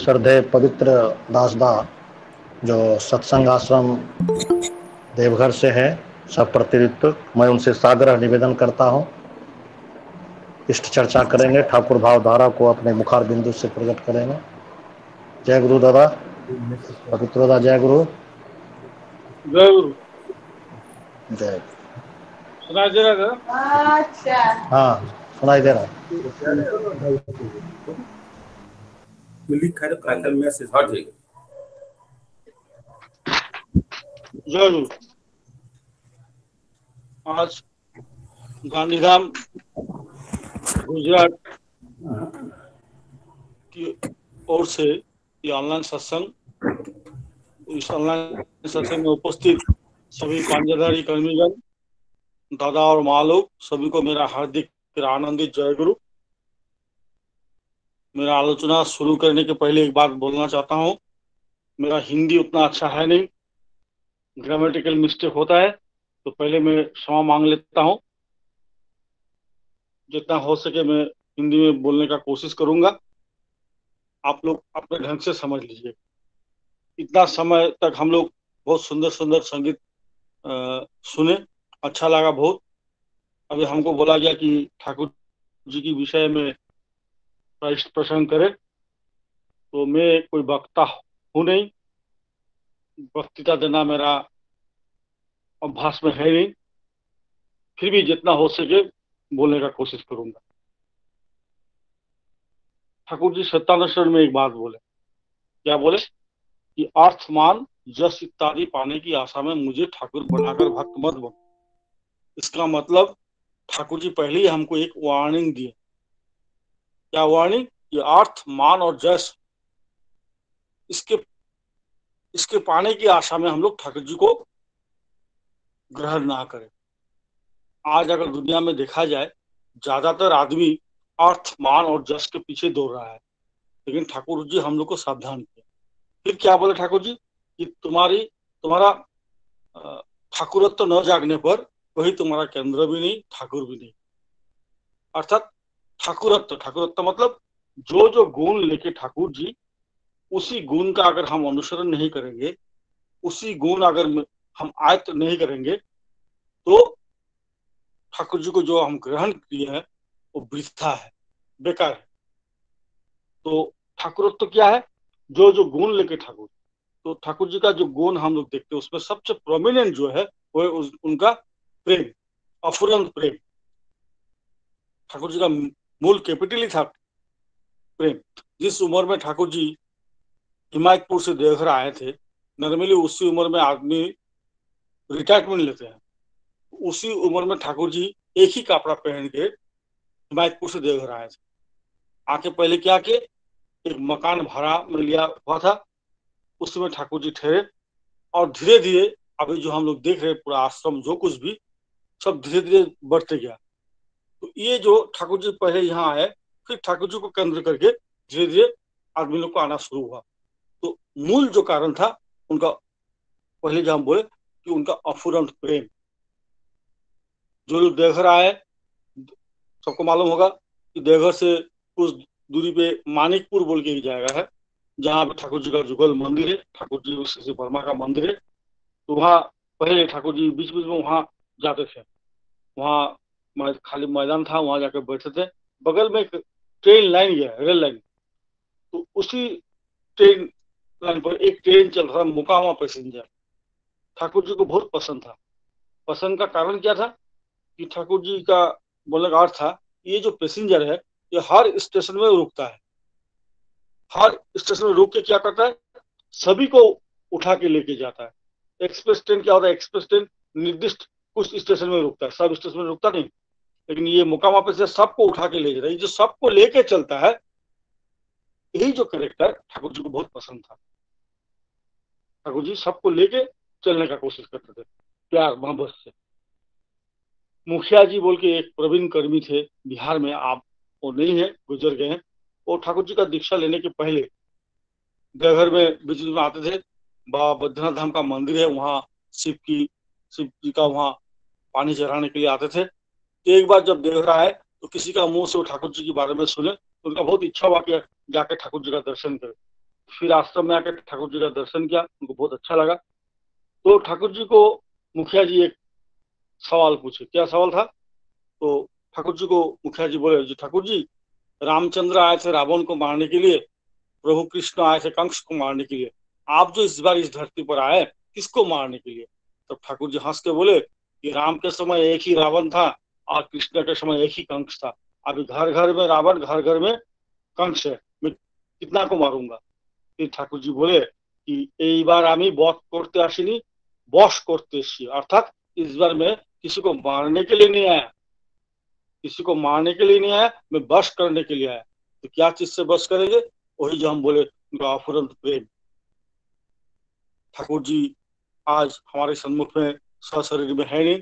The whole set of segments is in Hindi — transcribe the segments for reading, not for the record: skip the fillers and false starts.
श्रद्धेय पवित्र दासदा जो सत्संग आश्रम देवघर से है, सब प्रतिनिधित्व मैं उनसे सादर निवेदन करता हूँ। इष्ट चर्चा करेंगे, ठाकुर भाव धारा को अपने मुखार बिंदु से प्रकट करेंगे। जय गुरु दादा, पवित्र दादा, जय गुरु। जय गुरु। जय। सुनाई दे रहा था? अच्छा, हाँ सुनाई दे रहा है। जय गुरु। आज गांधीधाम गुजरात की ओर से ये ऑनलाइन सत्संग, इस ऑनलाइन सत्संग में उपस्थित सभी पांजरधारी कर्मीगण, दादा और माँ लोग, सभी को मेरा हार्दिक आनंदित जय गुरु। मेरा आलोचना शुरू करने के पहले एक बात बोलना चाहता हूँ। मेरा हिंदी उतना अच्छा है नहीं, ग्रामेटिकल मिस्टेक होता है, तो पहले मैं क्षमा मांग लेता हूँ। जितना हो सके मैं हिंदी में बोलने का कोशिश करूंगा, आप लोग अपने ढंग से समझ लीजिए। इतना समय तक हम लोग बहुत सुंदर सुंदर संगीत सुने, अच्छा लगा बहुत। अभी हमको बोला गया कि ठाकुर जी के विषय में प्रश्न करे, तो मैं कोई वक्ता हूँ नहीं, वक्तृता देना मेरा अभ्यास में है नहीं, फिर भी जितना हो सके बोलने का कोशिश करूंगा। ठाकुर जी सत्यानुष्ठान में एक बात बोले, क्या बोले कि अर्थमान जस इत्यादि पाने की आशा में मुझे ठाकुर बनाकर भक्त मत बनो। इसका मतलब ठाकुर जी पहले ही हमको एक वार्निंग दिए। क्या वार्निंग? कि अर्थ, मान और जस, इसके पाने की आशा में हम लोग ठाकुर जी को ग्रहण ना करें। आज अगर दुनिया में देखा जाए, ज्यादातर आदमी अर्थ, मान और जस के पीछे दौड़ रहा है, लेकिन ठाकुर जी हम लोग को सावधान किया। फिर क्या बोले ठाकुर जी कि तुम्हारा ठाकुरत्व न जागने पर वही तुम्हारा केंद्र भी नहीं, ठाकुर भी नहीं। अर्थात ठाकुरत्व मतलब जो जो गुण लेके ठाकुर जी, उसी गुण का अगर हम अनुसरण नहीं करेंगे, उसी गुण अगर हम आयत्त नहीं करेंगे, तो ठाकुर जी को जो हम ग्रहण किए हैं वो वृथा है, बेकार है। तो ठाकुरत्व क्या है? जो जो गुण लेके ठाकुर, तो ठाकुर जी का जो गुण हम लोग देखते हैं उसमें सबसे प्रोमिनेंट जो है वो है उनका प्रेम, अफुरंत प्रेम। ठाकुर जी का मूल कैपिटल ही था प्रेम। जिस उम्र में ठाकुर जी हिमायतपुर से देवघर आए थे, नॉर्मली उसी उम्र में आदमी रिटायरमेंट लेते हैं। उसी उम्र में ठाकुर जी एक ही कपड़ा पहन के हिमायतपुर से देवघर आए थे। आके पहले क्या किए, एक मकान भाड़ा में लिया हुआ था, उसमें ठाकुर जी ठहरे, और धीरे धीरे अभी जो हम लोग देख रहे हैं पूरा आश्रम जो कुछ भी सब धीरे धीरे बढ़ते गया। तो ये जो ठाकुर जी पहले यहाँ आए, फिर ठाकुर जी को केंद्र करके धीरे धीरे आदमी लोग को आना शुरू हुआ। तो मूल जो कारण था उनका, पहले जो हम बोले कि उनका अफुरंत प्रेम। जो लोग देवघर आए, सबको मालूम होगा कि देवघर से कुछ दूरी पे मानिकपुर बोल के एक जगह है, जहाँ पे ठाकुर जी का जुगल मंदिर है, ठाकुर जी श्री वर्मा का मंदिर है। तो वहाँ पहले ठाकुर जी बीच बीच में वहाँ जाते थे। वहाँ खाली मैदान था, वहाँ जाकर बैठे थे। बगल में एक ट्रेन लाइन गया, रेल लाइन, तो उसी ट्रेन लाइन पर एक ट्रेन चल रहा था, मोकामा पैसेंजर। ठाकुर जी को बहुत पसंद था। पसंद का कारण क्या था कि ठाकुर जी का बोलने का अर्थ था, ये जो पैसेंजर है ये हर स्टेशन में रुकता है, हर स्टेशन में रुक के क्या करता है, सभी को उठा के लेके जाता है। एक्सप्रेस ट्रेन क्या होता है, एक्सप्रेस ट्रेन निर्दिष्ट कुछ स्टेशन में रुकता है, सब स्टेशन में रुकता नहीं। लेकिन ये मोकामा पे से सबको उठा के ले जा रहा है, जो सबको लेके चलता है, यही जो कैरेक्टर ठाकुर जी को बहुत पसंद था। ठाकुर जी सबको लेके चलने का कोशिश करते थे प्यार मोहब्बत से। मुखिया जी बोल के एक प्रवीण कर्मी थे बिहार में, आप वो नहीं है, गुजर गए हैं। वो ठाकुर जी का दीक्षा लेने के पहले देवघर में बीच में आते थे। बाबा बद्रीनाथ धाम का मंदिर है, वहाँ शिव जी का वहाँ पानी चढ़ाने के लिए आते थे। तो एक बार जब देवघर आए तो किसी का मुंह से वो ठाकुर जी के बारे में सुने, तो उनका बहुत इच्छा हुआ कि जाके ठाकुर जी का दर्शन करें। फिर आश्रम में आकर ठाकुर जी का दर्शन किया, उनको बहुत अच्छा लगा। तो ठाकुर जी को मुखिया जी एक सवाल पूछे। क्या सवाल था? तो ठाकुर जी को मुखिया जी बोले, जी ठाकुर जी, रामचंद्र आए थे रावण को मारने के लिए, प्रभु कृष्ण आए थे कंस को मारने के लिए, आप जो इस बार इस धरती पर आए किसको मारने के लिए? तब ठाकुर जी हंस के बोले कि राम के समय एक ही रावण था और कृष्ण के समय एक ही कंस था। अभी घर घर में रावण, घर घर में कंस है, मैं कितना को मारूंगा? फिर ठाकुर जी बोले कि এইবার আমি বধ করতে আসিনি, বশ করতে এসেছি। अर्थात इस बार मैं किसी को मारने के लिए नहीं आया, किसी को मारने के लिए नहीं आया, मैं बश करने के लिए आया। तो क्या चीज से बश करेंगे? वही जो हम बोले, उनका अफुरंत प्रेम। ठाकुर जी आज हमारे सम्मुख में सशरीर में है नहीं।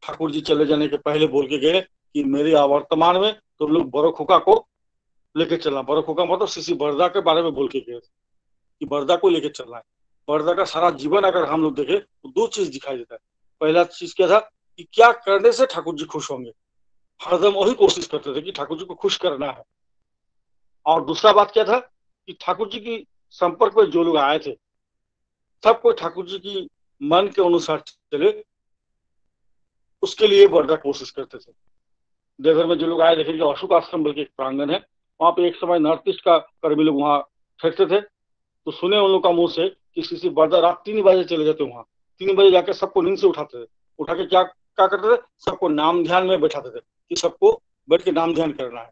ठाकुर जी चले जाने के पहले बोल के गए कि मेरे वर्तमान में तुम लोग बड़ो खोका को लेके चलना। बड़ो खोका मतलब सीसी बरदा के बारे में बोल के गए कि बरदा को लेके चलना है। बरदा का सारा जीवन अगर हम लोग देखें तो दो चीज दिखाई देता है। पहला चीज क्या था कि क्या करने से ठाकुर जी खुश होंगे, हरदम वही कोशिश करते थे कि ठाकुर जी को खुश करना है। और दूसरा बात क्या था कि ठाकुर जी की संपर्क में जो लोग आए थे सब कोई ठाकुर जी की मन के अनुसार चले, उसके लिए बरदा कोशिश करते थे। देवघर में जो लोग आए देखेंगे, अशोक आश्रम बल्कि एक प्रांगण है, वहां पे एक समय नॉर्थ ईस्ट का कर्मी लोग वहां ठहरते थे। तो सुने उन लोग का मुंह से कि किसी बरदा रात 3 बजे चले जाते वहां, 3 बजे जाकर सबको नींद से उठाते थे। उठा के क्या क्या करते थे? सबको नाम ध्यान में बैठाते थे कि सबको बैठ के नाम ध्यान करना है।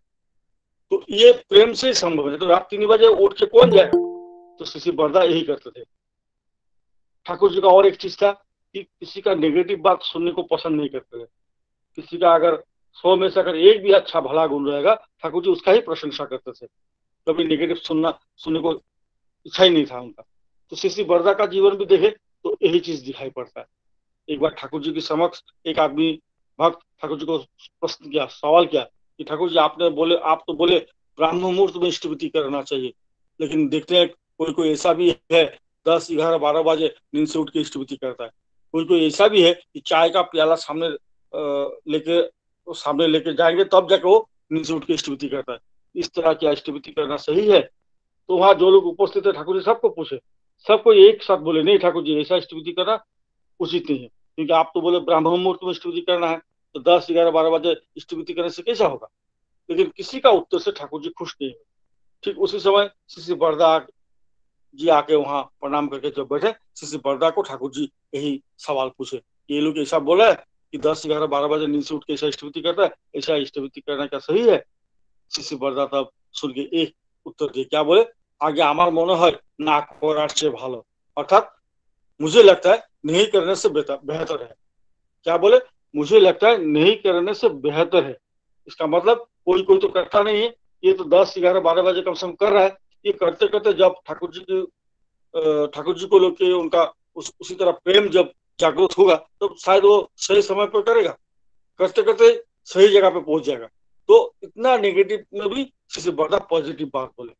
तो ये प्रेम से संभव है। तो रात 3 बजे उठ के कौन जाएगा? तो शिशि बरदा यही करते थे। ठाकुर जी का और एक चीज था कि किसी का नेगेटिव बात सुनने को पसंद नहीं करते थे। किसी का अगर 100 में से अगर एक भी अच्छा भला गुण रहेगा, ठाकुर जी उसका ही प्रशंसा करते थे। कभी नेगेटिव सुनने को इच्छा ही नहीं था उनका। तो शिशि बरदा का जीवन भी देखे तो यही चीज दिखाई पड़ता है। एक बार ठाकुर जी के समक्ष एक आदमी भक्त ठाकुर जी को प्रश्न किया, सवाल किया कि ठाकुर जी आप तो बोले ब्राह्म मुहूर्त में इष्टवृत्ति करना चाहिए, लेकिन देखते हैं कोई कोई ऐसा भी है 10, 11, 12 बजे नींद से उठ के इष्टवृत्ति करता है। कोई कोई ऐसा भी है कि चाय का प्याला सामने लेके जाएंगे तब जाके वो नींद से उठ के इष्टवृत्ति करता है। इस तरह की इष्टवृत्ति करना सही है? तो वहां जो लोग उपस्थित है ठाकुर जी सबको पूछे, सबको एक साथ बोले नहीं ठाकुर जी, ऐसा इष्टवृत्ति करना उचित नहीं है, क्योंकि आप तो बोले ब्राह्म मुहूर्त में इष्टवृत्ति करना है, तो 10, 11, 12 बजे इष्टवृत्ति करने से कैसा होगा? लेकिन किसी का उत्तर से ठाकुर जी खुश नहीं हुए। ठीक उसी समय शिशि बरदा जी आके वहां प्रणाम करके जब बैठे, शिशि बरदा को ठाकुर जी यही सवाल पूछे, ये लोग ऐसा बोला है कि 10, 11, 12 बजे नींद से उठ के ऐसा इष्टवृत्ति करता है, ऐसा इष्टवृत्ति करना क्या सही है? शिशि बरदा तब सुन के एक उत्तर दिए, क्या बोले? आगे আমার মনে হয় না করার চেয়ে ভালো, अर्थात मुझे लगता है नहीं करने से बेहतर है। क्या बोले? मुझे लगता है नहीं करने से बेहतर है। इसका मतलब कोई कोई तो करता नहीं है, ये तो 10, 11, 12 बजे कम से कम कर रहा है। ये करते करते जब ठाकुर जी को लेके उनका उसी तरह प्रेम जब जागृत होगा तो शायद वो सही समय पर करेगा, करते करते सही जगह पे पहुंच जाएगा। तो इतना नेगेटिव में भी किसी बड़ा पॉजिटिव बात बोले,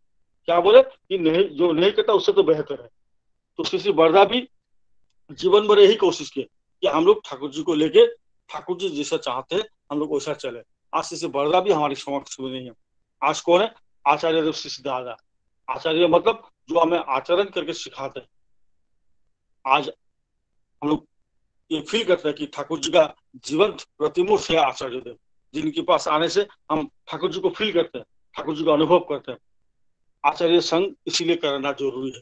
क्या बोले कि नहीं, जो नहीं करता उससे तो बेहतर है। तो किसी बरदा भी जीवन भर यही कोशिश की कि हम लोग ठाकुर जी को लेके ठाकुर जी जैसा चाहते हैं हम लोग वैसा चले। आज से बरदा भी हमारे समक्ष में नहीं है। आज कौन है? आचार्य देव शिष्य दादा। आचार्य मतलब जो हमें आचरण करके सिखाते हैं। आज हम लोग ये फील करते हैं कि ठाकुर जी का जीवंत प्रतिमूर्त है आचार्य देव, जिनके पास आने से हम ठाकुर जी को फील करते हैं, ठाकुर जी का अनुभव करते हैं। आचार्य संग इसीलिए करना जरूरी है।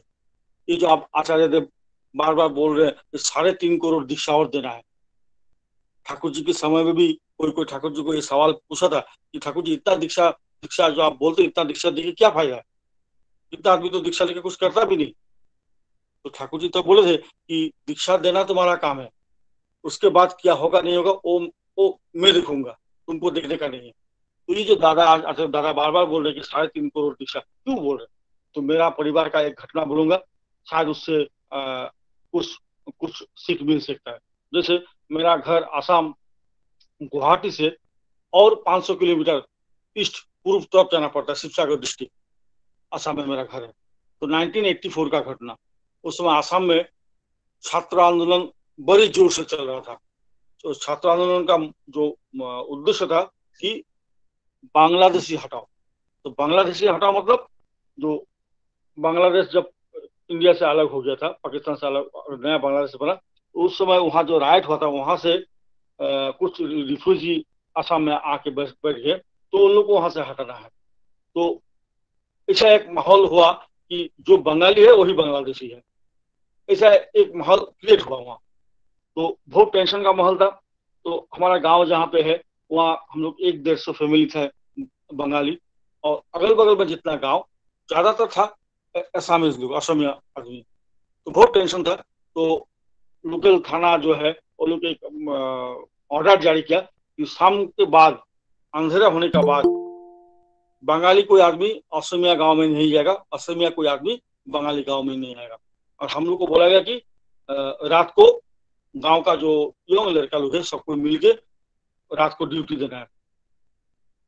ये जो आप आचार्य देव बार बार बोल रहे हैं 3.5 करोड़ दीक्षा और देना है। ठाकुर जी के समय में भी कोई कोई ठाकुर जी को ये सवाल पूछा था कि ठाकुर जी इतना दीक्षा दीक्षा जो आप बोलते हैं, इतना दीक्षा देके क्या फायदा है? इतना आदमी तो दीक्षा लेके कुछ करता भी नहीं। तो ठाकुर जी तो बोले थे कि दीक्षा देना तुम्हारा काम है, उसके बाद क्या होगा नहीं होगा वो मैं देखूंगा, तुमको देखने का नहीं है। तो ये जो दादा आज दादा बार बार बोल रहे कि 3.5 करोड़ दीक्षा क्यों बोल रहे? तो मेरा परिवार का एक घटना बोलूंगा, शायद उससे कुछ कुछ सीख मिल सकता है। जैसे मेरा घर आसाम गुवाहाटी से और 500 किलोमीटर ईस्ट पूर्व तरफ जाना पड़ता है, शिवसागर डिस्ट्रिक्ट आसाम में मेरा घर है। तो 1984 का घटना, उस समय आसाम में छात्र आंदोलन बड़ी जोर से चल रहा था। तो छात्र आंदोलन का जो उद्देश्य था कि बांग्लादेशी हटाओ। तो बांग्लादेशी हटाओ मतलब जो बांग्लादेश जब इंडिया से अलग हो गया था, पाकिस्तान से अलग नया बांग्लादेश बना, तो उस समय वहां जो राइट हुआ था, वहां से कुछ रिफ्यूजी असम में आके बैठ गए, तो उन लोग को वहां से हटाना है। तो ऐसा एक माहौल हुआ कि जो बंगाली है वही बांग्लादेशी है, ऐसा एक माहौल क्रिएट हुआ वहाँ। तो बहुत टेंशन का माहौल था। तो हमारा गांव जहाँ पे है, वहाँ हम लोग 100-150 फैमिली थे बंगाली, और अगल बगल में जितना गांव ज्यादातर था असमीज लोग, असमिया आदमी। तो बहुत टेंशन था। तो लोकल थाना जो है वो लोग एक ऑर्डर जारी किया कि शाम के बाद, अंधेरा होने के बाद, बंगाली कोई आदमी असमिया गांव में नहीं जाएगा, असमिया कोई आदमी बंगाली गांव में नहीं आएगा। और हम लोग को बोला गया कि रात को गांव का जो यंग लड़का लोग है सबको मिलके रात को ड्यूटी देना है।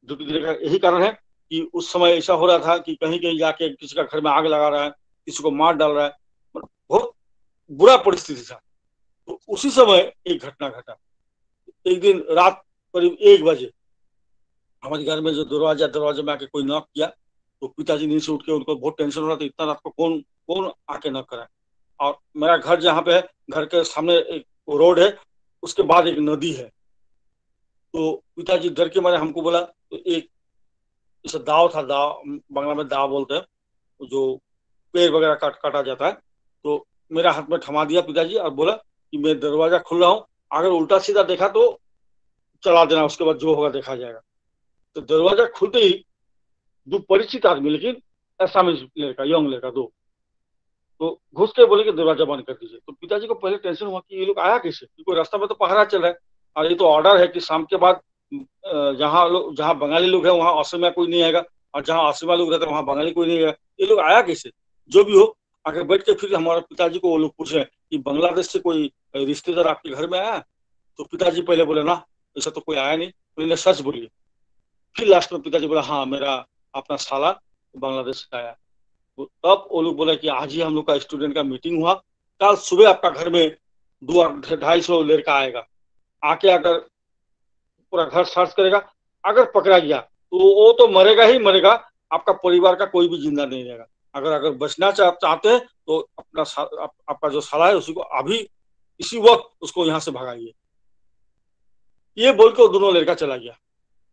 ड्यूटी देने का यही कारण है कि उस समय ऐसा हो रहा था कि कहीं कहीं जाके किसी का घर में आग लगा रहा है, किसी को मार डाल रहा है, मतलब बहुत बुरा परिस्थिति था। तो उसी समय एक घटना घटा। एक दिन रात करीब 1 बजे हमारे घर में जो दरवाजे में आके कोई नॉक किया, तो पिताजी नींद से उठ के, उनको बहुत टेंशन हो रहा था, इतना रात को कौन कौन आके नॉक कराए। और मेरा घर जहाँ पे है, घर के सामने एक रोड है, उसके बाद एक नदी है। तो पिताजी डर के मारे हमको बोला, तो एक जैसे दाव था, दाव बांग्ला में दाव बोलते हैं, जो पेड़ वगैरह काटा जाता है। तो मेरा हाथ में थमा दिया पिताजी और बोला कि मैं दरवाजा खुल रहा हूँ, अगर उल्टा सीधा देखा तो चला देना, उसके बाद जो होगा देखा जाएगा। तो दरवाजा खुलते ही दो परिचित आदमी, लेकिन असमीज लड़का, यंग लड़का दो, तो घुस के बोले कि दरवाजा बंद कर दीजिए। तो पिताजी को पहले टेंशन हुआ कि ये लोग आया कैसे, क्योंकि रास्ता में तो पहरा चल रहा है, और ये तो ऑर्डर है कि शाम के बाद जहाँ बंगाली लोग हैं वहाँ असमिया कोई नहीं आएगा, और जहाँ असमिया लोग रहते हैं वहाँ बंगाली कोई नहीं आएगा। ये लोग आया कैसे? जो भी हो, आगे बैठ के फिर हमारे पिताजी को वो लोग पूछे कि बांग्लादेश से कोई रिश्तेदार आपके घर में आया? तो पिताजी पहले बोले ना, ऐसा तो कोई आया नहीं, पहले सच बोलिए। फिर लास्ट में पिताजी बोला हाँ, मेरा अपना साला बांग्लादेश से आया। तो तब वो लोग बोला कि आज ही हम लोग का स्टूडेंट का मीटिंग हुआ, कल सुबह आपका घर में 200-250 लड़का आएगा, आके अगर पूरा घर सर्च करेगा, अगर पकड़ा गया तो वो तो मरेगा ही मरेगा, आपका परिवार का कोई भी जिंदा नहीं रहेगा। अगर अगर बचना चाहते हैं तो आपका जो साला है उसी को अभी इसी वक्त उसको यहाँ से भगाइए। ये बोल के दोनों लड़का चला गया।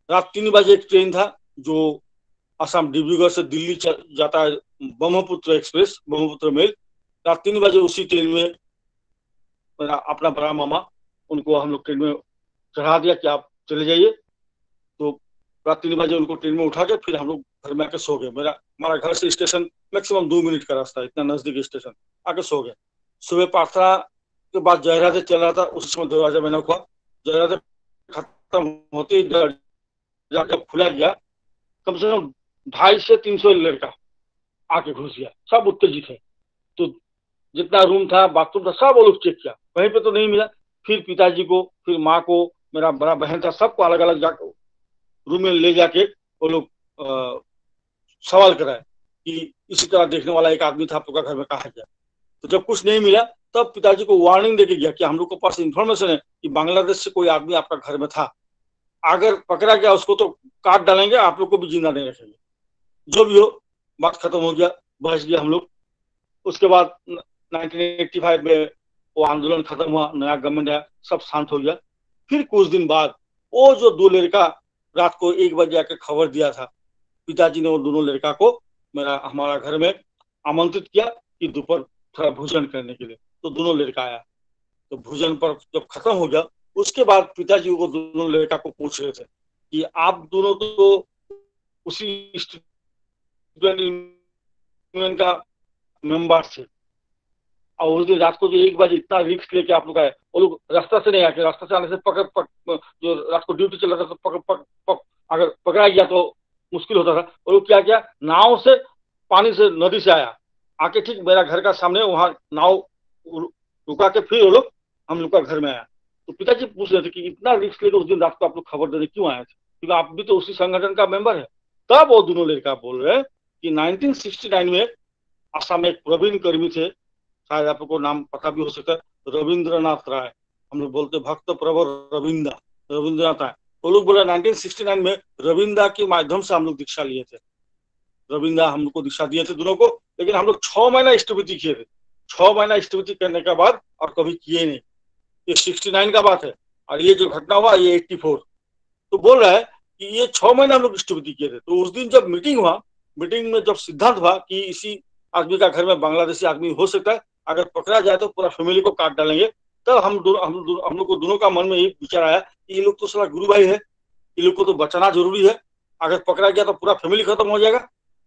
रात 3 बजे एक ट्रेन था जो असम डिब्रूगढ़ से दिल्ली जाता है, ब्रह्मपुत्र एक्सप्रेस, ब्रह्मपुत्र मेल। रात 3 बजे उसी ट्रेन में मेरा अपना बड़ा मामा, उनको हम लोग ट्रेन में चढ़ा दिया कि आप चले जाइए। तो रात 3 बजे उनको ट्रेन में उठा के फिर हम लोग घर में आके सो गए। हमारा घर से स्टेशन मैक्सिमम 2 मिनट का रास्ता, इतना नजदीक स्टेशन, आके सो गए। सुबह प्रार्थना के बाद जयराधे चल रहा था, उस समय दरवाजा मैंने हुआ, जयराधे खत्म होते ही जब खुला गया, कम से कम 250 से 300 लड़का आके घुस गया, सब उत्तेजित है। तो जितना रूम था, बाथरूम था, सब वो लोग चेक किया, कहीं पे तो नहीं मिला। फिर पिताजी को, फिर माँ को, मेरा बड़ा बहन था, सबको अलग अलग जाकर रूम में ले जाके वो लोग सवाल कराए कि इसी तरह देखने वाला एक आदमी था आप लोग का घर में, कहा गया। तो जब कुछ नहीं मिला तब पिताजी को वार्निंग देके गया कि हम लोग के पास इंफॉर्मेशन है कि बांग्लादेश से कोई आदमी आपका घर में था, अगर पकड़ा गया उसको तो काट डालेंगे, आप लोग को भी जिंदा नहीं रखेंगे। जो भी हो, बात खत्म हो गया, बच गया हम लोग। उसके बाद 1985 में वो आंदोलन खत्म हुआ, नया गवर्नमेंट आया, सब शांत हो गया। फिर कुछ दिन बाद वो जो दो लड़का रात को 1 बजे आके खबर दिया था, पिताजी ने वो दोनों लड़का को हमारा घर में आमंत्रित किया कि दोपहर थोड़ा भोजन करने के लिए। तो दोनों लड़का आया। तो भोजन पर जब खत्म हो गया, उसके बाद पिताजी को दोनों लड़का को पूछ रहे थे कि आप दोनों तो उसी स्टूडेंट यूनियन का मेंबर थे, और उस दिन रात को जो 1 बजे इतना रिस्क लेके आप लोग आए, वो लोग रास्ता से नहीं आके, रास्ता से आने से जो रात को ड्यूटी चल रहा था तो अगर पकड़ा गया तो मुश्किल होता था। वो लोग क्या किया, नाव से, पानी से, नदी से आया, आके ठीक मेरा घर का सामने वहां नाव रुका के फिर वो लोग हम लोग का घर में आया। तो पिताजी पूछ रहे थे कि इतना रिस्क लेकर उस दिन रात को आप लोग खबर देने क्यों आए थे, क्योंकि आप भी तो उसी संगठन का मेंबर है। तब वो दोनों लड़का बोल रहे हैं कि 1969 में असम में एक प्रवीण कर्मी थे, शायद आपको नाम पता भी हो सकता है, रविंद्रनाथ राय, हम लोग बोलते भक्त प्रवर रविंद्रनाथ राय। वो लोग बोला 1969 में रविंद्र के माध्यम से हम लोग दीक्षा लिए थे, रविंद्र हम लोग को दीक्षा दिए थे दोनों को, लेकिन हम लोग 6 महीना स्टैट्यूटी किए थे। 6 महीना स्टैट्यूटी करने के बाद और कभी किए नहीं। ये 69 का बात है और ये जो घटना हुआ ये 84। तो बोल रहा है कि ये 6 महीना हम लोग स्टैट्यूटी किए थे। तो उस दिन जब मीटिंग हुआ, मीटिंग में जब सिद्धांत हुआ कि इसी आदमी का घर में बांग्लादेशी आदमी हो सकता है, अगर पकड़ा जाए तो पूरा फैमिली को काट डालेंगे, तब हम लोग को दोनों का मन में यही विचार आया कि ये लोग तो साला गुरु भाई है, ये लोग को तो बचाना जरूरी है, अगर पकड़ा गया तो पूरा फैमिली खत्म हो जाएगा।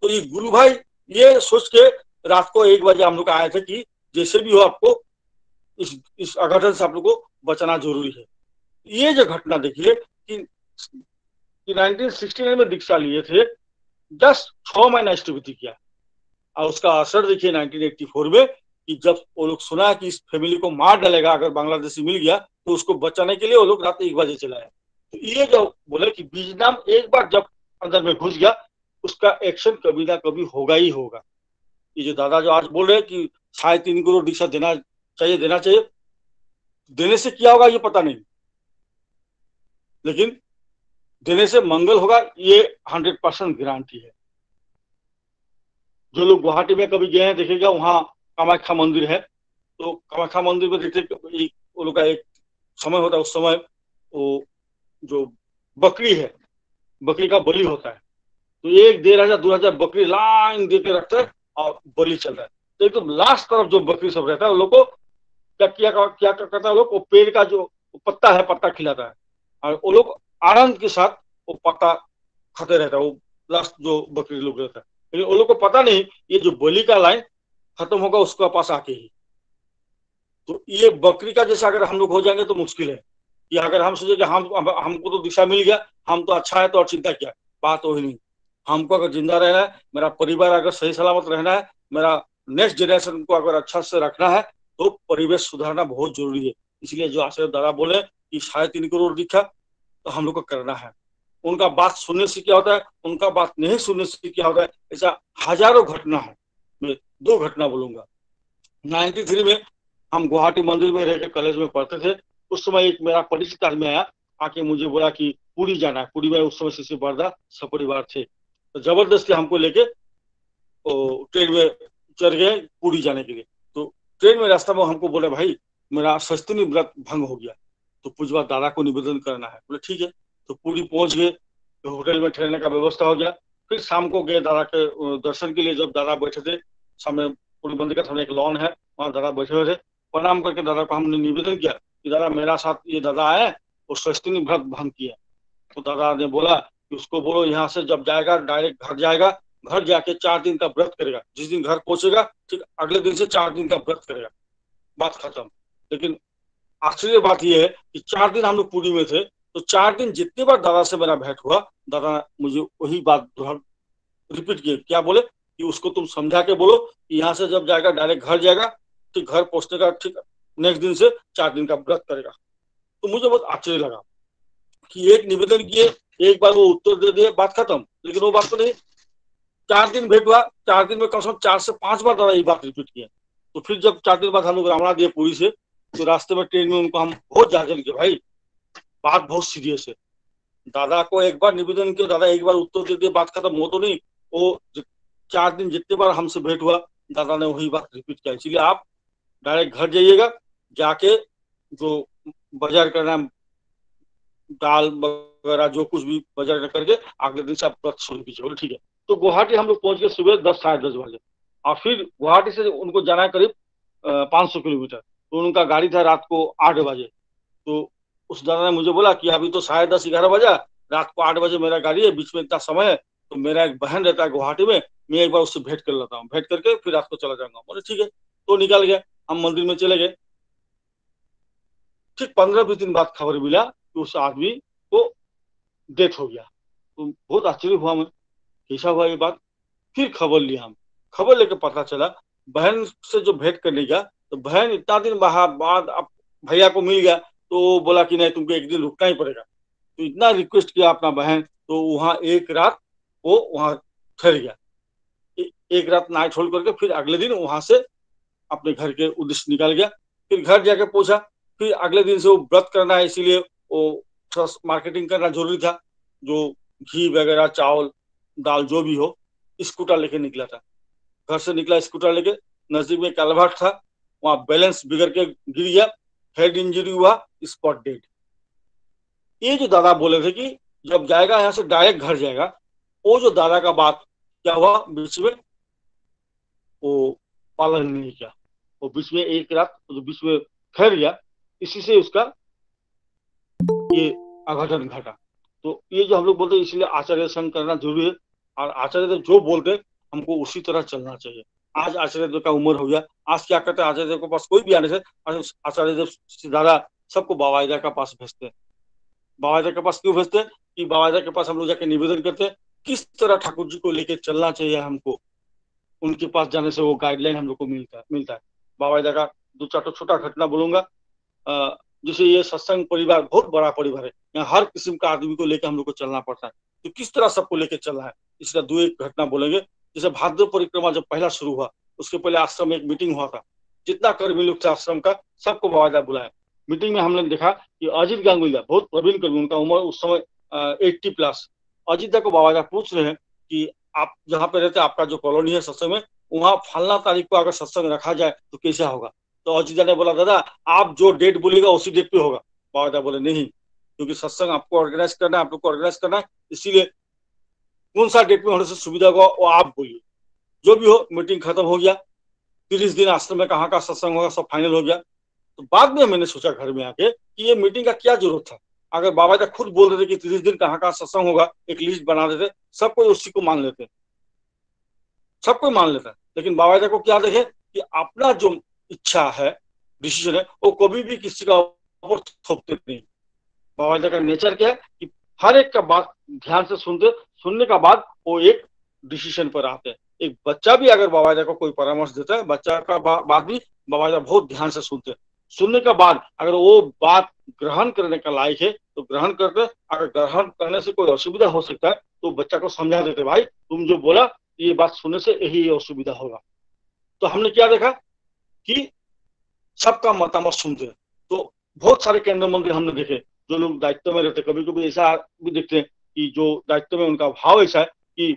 तो ये गुरु भाई ये सोच के रात को 1 बजे हम लोग आए थे कि जैसे भी हो आपको इस अघटन से आप लोग को बचाना जरूरी है। ये जो घटना देखिए कि 1969 में दीक्षा लिए थे, जस्ट 6 महीना स्टैट्यूटी किया और उसका असर देखिए 1984 में कि जब वो लोग सुना कि इस फैमिली को मार डालेगा अगर बांग्लादेशी मिल गया, तो उसको बचाने के लिए वो लोग रात 1 बजे चलाए। तो ये जो बोले कि बीजनाम एक बार जब अंदर में घुस गया, उसका एक्शन कभी ना कभी होगा ही होगा। ये जो दादा जो आज बोल रहे हैं कि 3.5 करोड़ दीक्षा देना चाहिए, देने से क्या होगा ये पता नहीं, लेकिन देने से मंगल होगा ये 100% गारंटी है। जो लोग गुवाहाटी में कभी गए हैं देखेगा वहां कामाख्या मंदिर है, तो कामाख्या मंदिर में देखते वो लोग का एक समय होता है, उस समय वो जो बकरी है, बकरी का बलि होता है, तो 1,000-1,500 बकरी लाइन दे के रखते हैं और बलि चल रहा है। तो एकदम लास्ट तरफ जो बकरी सब रहता है, वो लोग को क्या करता है, लोग वो पेड़ का जो पत्ता है, पत्ता खिलाता है और वो लोग आनंद के साथ वो पत्ता खाते रहता है, वो लास्ट जो बकरी लोग रहता है। लेकिन वो लोग को पता नहीं ये जो बलि का लाइन खत्म होगा उसके पास आके ही। तो ये बकरी का जैसे अगर हम लोग हो जाएंगे तो मुश्किल है कि अगर हम सोचे कि हमको तो दिशा मिल गया, हम तो अच्छा है तो और चिंता क्या, बात वही नहीं। हमको अगर जिंदा रहना है, मेरा परिवार अगर सही सलामत रहना है, मेरा नेक्स्ट जनरेशन को अगर अच्छा से रखना है, तो परिवेश सुधारना बहुत जरूरी है। इसलिए जो आचार्य दादा बोले कि 3.5 करोड़ दीक्षा तो हम लोग को करना है। उनका बात सुनने से क्या होता है, उनका बात नहीं सुनने से क्या होता है, ऐसा हजारों घटना है। मैं 2 घटना बोलूंगा। 93 में हम गुवाहाटी मंदिर में रह के कॉलेज में पढ़ते थे। उस समय एक मेरा परिचित आदमी आया, आके मुझे बोला कि पुरी जाना है। पुरी में उस समय शिशु बरदा सपरिवार थे, तो जबरदस्ती हमको लेके ट्रेन में चढ़ गए पुरी जाने के लिए। तो ट्रेन में रास्ता में हमको बोले भाई मेरा सस्तनी व्रत भंग हो गया, तो पूजवा दादा को निवेदन करना है। बोले ठीक है। तो पुरी पहुंच गए, तो होटल में ठहरने का व्यवस्था हो गया। फिर शाम को गए दादा के दर्शन के लिए। जब दादा बैठे थे सामने पुरी मंदिर का सामने एक लॉन है, वहाँ दादा बैठे हुए थे। प्रणाम करके दादा को हमने निवेदन किया कि दादा मेरा साथ ये दादा आए और सस्तनी व्रत भंग किया। तो दादा ने बोला कि उसको बोलो यहाँ से जब जाएगा डायरेक्ट घर जाएगा, घर जाके 4 दिन का व्रत करेगा, जिस दिन घर पहुंचेगा ठीक अगले दिन से 4 दिन का व्रत करेगा, बात खत्म। लेकिन आश्चर्य बात यह है कि 4 दिन हम लोग पुरी में थे, तो 4 दिन जितने बार दादा से मेरा भेंट हुआ, दादा मुझे वही बात रिपीट किए। क्या बोले कि उसको तुम समझा के बोलो कि यहाँ से जब जाएगा डायरेक्ट घर जाएगा, ठीक घर पहुंचने का ठीक नेक्स्ट दिन से 4 दिन का व्रत करेगा। तो मुझे बहुत आश्चर्य लगा कि एक निवेदन किए, एक बार वो उत्तर दे दिए, बात खत्म। लेकिन वो बात तो नहीं, 4 दिन भेंट हुआ, 4 दिन में कम से कम 4 से 5 बार दादा ये बात रिपीट किया। तो फिर जब 4 दिन बाद हम लोग रवाना दिए पुरी से, तो रास्ते में ट्रेन में उनको हम बहुत जागरण किया, भाई बात बहुत सीरियस है। दादा को एक बार निवेदन किया, दादा एक बार उत्तर दे दिए, बात खत्म। हो तो नहीं, वो 4 दिन जितने बार हमसे भेंट हुआ दादा ने वही बात रिपीट किया। इसलिए आप डायरेक्ट घर जाइएगा, जाके जो बाजार करना, दाल वगैरह जो कुछ भी बाजार करके अगले दिन से आप व्रत शुरू कीजिए। बोले ठीक है। तो गुवाहाटी हम लोग पहुंच गए सुबह 10-10:30 बजे, और फिर गुवाहाटी से उनको जाना है करीब 500 किलोमीटर। तो उनका गाड़ी था रात को 8 बजे। तो उस दादा ने मुझे बोला कि अभी तो 10:30-11 बजा, रात को 8 बजे मेरा गाड़ी है, बीच में इतना समय है, तो मेरा एक बहन रहता है गुवाहाटी में, मैं एक बार उससे भेंट कर लेता हूँ, भेंट करके फिर रात को चला जाऊंगा। बोले ठीक है। तो निकल गया, हम मंदिर में चले गए। ठीक 15-20 दिन बाद खबर मिला कि उस आदमी को डेथ हो गया। तो बहुत आश्चर्य हुआ मैं, कैसा हुआ ये बात। फिर खबर लिया, हम खबर लेके पता चला बहन से जो भेंट करने गया, तो बहन इतना दिन बाद अब भैया को मिल गया, तो बोला कि नहीं तुमको एक दिन रुकना ही पड़ेगा। तो इतना रिक्वेस्ट किया अपना बहन, तो वहां एक रात वो वहां ठहर गया। एक रात नाइट होल्ड करके फिर अगले दिन वहां से अपने घर के उद्देश्य निकल गया। फिर घर जाके पूछा, फिर अगले दिन से वो व्रत करना है, इसीलिए वो थोड़ा मार्केटिंग करना जरूरी था। जो घी वगैरह, चावल दाल जो भी हो, स्कूटर लेके निकला था। घर से निकला स्कूटर लेके, नजदीक में कलभट था, वहां बैलेंस बिगड़ के गिर गया, हेड इंजरी हुआ, स्पॉट डेड। ये जो दादा बोले थे कि जब जाएगा यहाँ से डायरेक्ट घर जाएगा, वो जो दादा का बात क्या हुआ बीच में, वो पालन नहीं किया, वो बीच में एक रात तो बीच में ठहर गया, इसी से उसका ये अघटन घटा। तो ये जो हम लोग बोलते हैं, इसलिए आचार्य संग करना जरूरी है, और आचार्य देव जो बोलते हैं हमको उसी तरह चलना चाहिए। आज आचार्य देव का उम्र हो गया, आज क्या करते हैं, आचार्य देव के पास कोई भी आने से आचार्य देव दादा सबको बाबा के पास भेजते हैं। बाबा के पास क्यों भेजते हैं कि बाबा के पास हम लोग जाके निवेदन करते हैं किस तरह ठाकुर जी को लेके चलना चाहिए हमको। उनके पास जाने से वो गाइडलाइन हम लोग को मिलता है। बाबा का दो चार तो छोटा घटना बोलूंगा। जैसे ये सत्संग परिवार बहुत बड़ा परिवार है, यहाँ हर किस्म का आदमी को लेकर हम लोग को चलना पड़ता है, तो किस तरह सबको लेकर चलना है इसका दो एक घटना बोलेंगे। जैसे भाद्र परिक्रमा जब पहला शुरू हुआ, उसके पहले आश्रम में एक मीटिंग हुआ था, जितना कर्मी लोग थे आश्रम का सबको बाबा बुलाया। मीटिंग में हमने देखा कि अजीत गांगुली बहुत प्रवीण कर्मी, उनका उम्र उस समय 80+। अजीत को बाबा पूछ रहे हैं कि आप जहाँ पे रहते हैं, आपका जो कॉलोनी है सत्संग में, वहाँ फलना तारीख को अगर सत्संग रखा जाए तो कैसा होगा। तो अजीत ने बोला दादा आप जो डेट बोलेगा उसी डेट पे होगा। बाबा बोले नहीं, क्योंकि सत्संग आपको ऑर्गेनाइज करना है, आप लोग को ऑर्गेनाइज करना है, इसीलिए कौन सा डेट में होने से सुविधा होगा वो आप बोलिए। जो भी हो, मीटिंग खत्म हो गया, 30 दिन आश्रम में कहाँ का सत्संग होगा सब फाइनल हो गया। तो बाद में मैंने सोचा घर में आके कि ये मीटिंग का क्या जरूरत था। अगर बाबा खुद बोल रहे थे कि 30 दिन कहाँ का सत्संग होगा, एक लिस्ट बना देते, सब कोई उसी को मान लेते, सब कोई मान लेता है। लेकिन बाबा को क्या देखे कि अपना जो इच्छा है, डिसीजन है, वो कभी भी किसी का ऊपर थोपते नहीं। बाबा का नेचर क्या है कि हर एक का बात ध्यान से सुनने का बाद वो एक डिसीजन पर आते हैं। एक बच्चा भी अगर बाबा को कोई परामर्श देता है, बच्चा का बात भी बाबा बहुत ध्यान से सुनते हैं। सुनने के बाद अगर वो बात ग्रहण करने का लायक है तो ग्रहण करते, अगर ग्रहण करने से कोई असुविधा हो सकता है तो बच्चा को समझा देते, भाई तुम जो बोला ये बात सुनने से यही असुविधा होगा। तो हमने क्या देखा कि सबका मतामत सुनते हैं। तो बहुत सारे केंद्र मंदिर हमने देखे जो लोग दायित्व में रहते, कभी कभी ऐसा भी देखते हैं कि जो दायित्व में उनका भाव ऐसा है कि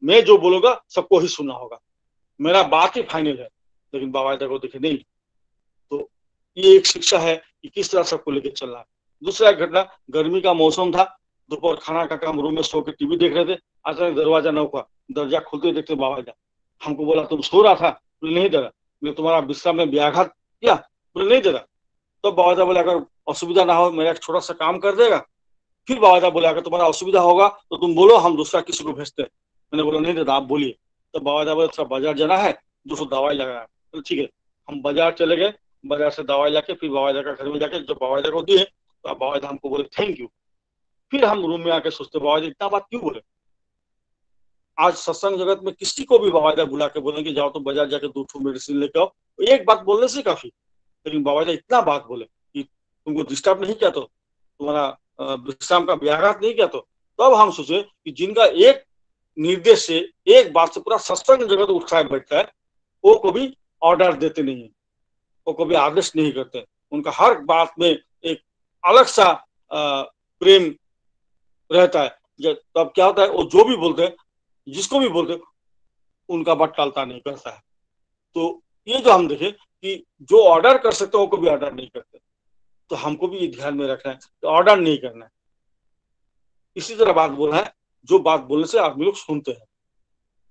मैं जो बोलूंगा सबको ही सुनना होगा, मेरा बात ही फाइनल है। लेकिन बाबा को देखे नहीं। तो ये एक शिक्षा है कि किस तरह सबको लेकर चलना है। दूसरा एक घटना, गर्मी का मौसम था, दोपहर खाना का काम, रूम में सो के टीवी देख रहे थे, अचानक दरवाजा न हुआ, दरवाजा खुलते देखते बाबा हमको बोला तुम सो रहा था? बोले नहीं दे रहा। मैं तुम्हारा विश्राम में व्याघात किया? बोले नहीं दे रहा। तो बाबा बोले अगर असुविधा ना हो मेरा एक छोटा सा काम कर देगा। फिर बाबा बोले अगर तुम्हारा असुविधा होगा तो तुम बोलो, हम दूसरा किसी को भेजते हैं। मैंने बोला नहीं दादा आप बोलिए। तो बाबा बोले थोड़ा बाजार जाना है, 200 दवाई लगाया। तो ठीक है, हम बाजार चले गए, बाजार से दवाई लाके फिर बाबा का घर में जाके जब बाबा को दिए तो बाबा हमको बोले थैंक यू। फिर हम रूम में आके सोचते बाबा इतना बात क्यों बोले। आज सत्संग जगत में किसी को भी बाबा बुला के बोले कि जाओ तो बाजार जाके 2 मेडिसिन लेके आओ, एक बात बोलने से काफी। लेकिन बाबा इतना बात बोले कि तुमको डिस्टर्ब नहीं किया तो, तुम्हारा विश्राम का व्याघात नहीं किया तो। तब हम सोचे कि जिनका एक निर्देश से, एक बात से पूरा सत्संग जगत उठा बैठता है, वो कभी ऑर्डर देते नहीं है, वो कभी आदेश नहीं करते। उनका हर बात में एक अलग सा प्रेम रहता है। जब तब क्या होता है, वो जो भी बोलते हैं, जिसको भी बोलते हैं, उनका बात टालता नहीं करता है। तो ये जो हम देखें कि जो ऑर्डर कर सकते हैं वो कभी ऑर्डर नहीं करते। तो हमको भी ये ध्यान में रखना है कि ऑर्डर नहीं करना है। इसी तरह बात बोलना है, जो बात बोलने से आदमी लोग सुनते हैं।